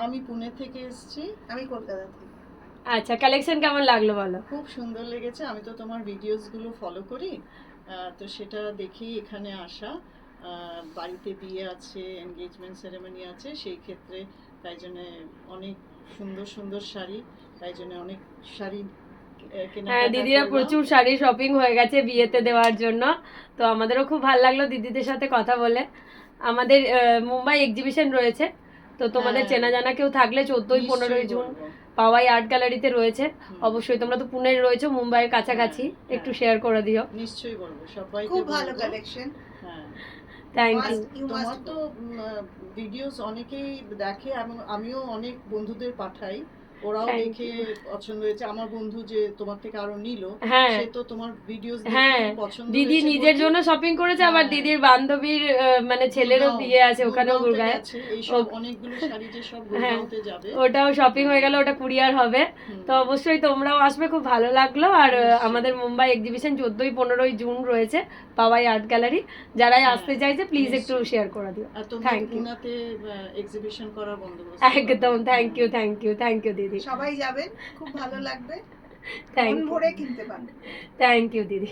আমি পুনে থেকে এসেছি। আমি কলকাতা থেকে। আচ্ছা, কালেকশন কেমন লাগলো বলো? খুব সুন্দর লেগেছে। আমি তো তোমার ভিডিওসগুলো ফলো করি, তো সেটা দেখেই এখানে আসা। বাড়িতে বিয়ে আছে, এনগেজমেন্ট সেরেমনি আছে, সেই ক্ষেত্রে তাই জন্যে অনেক সুন্দর সুন্দর শাড়ি, তাই জন্য অনেক শাড়ি হ্যাঁ, কেনাকাটা দিদিরা করলাম। প্রচুর শাড়ি শপিং হয়ে গেছে বিয়েতে দেওয়ার জন্য। তো আমাদেরও খুব ভালো লাগলো দিদিদের সাথে কথা বলে। আমাদের মুম্বাই এক্সিবিশন রয়েছে, তো তোমাদের চেনা জানা কেউ থাকলে 14-15 জুন পাওয়াই আর্ট গ্যালারিতে রয়েছে। অবশ্যই তোমরা তো পুনের রয়েছো, মুম্বাইয়ের কাছাকাছি, একটু শেয়ার করে দিও। নিশ্চয়ই বলবো, সবাই খুব ভালো কালেকশন। হ্যাঁ, থ্যাংক ইউ। তোমার তো ভিডিওস অনেকেই দেখে, আমিও অনেক বন্ধুদের পাঠাই, ওরাও দেখে পছন্দ হয়েছে। আমার বন্ধু যে তোমার থেকে আরো নিল, সে তো তোমার ভিডিওস দেখে পছন্দ হয়েছে। দিদি নিজের জন্য শপিং করেছে, আবার দিদির বান্ধবীর মানে ছেলেরও বিয়ে আছে ওখানেও গুরগাঁয়ে। এইসব অনেকগুলো শাড়ি যে সব গুরগাঁওতে যাবে, ওটাও শপিং হয়ে গেল, ওটা কুরিয়ার হবে। তো অবশ্যই তোমরাও আসবে, খুব ভালো লাগলো। আর আমাদের মুম্বাই এক্সিবিশন 14-15 জুন রয়েছে পাওয়াই আর্ট গ্যালারি। যারাই আসতে চাইছে প্লিজ একটু শেয়ার করে দিও। Thank you. পুনাতে এক্সিবিশন করার বন্দোবস্ত একদম, thank you thank you thank you দিদি। সবাই যাবেন, খুব ভালো লাগবে, থ্যাংক মন ভরে কিনতে পারবেন। থ্যাংক ইউ দিদি।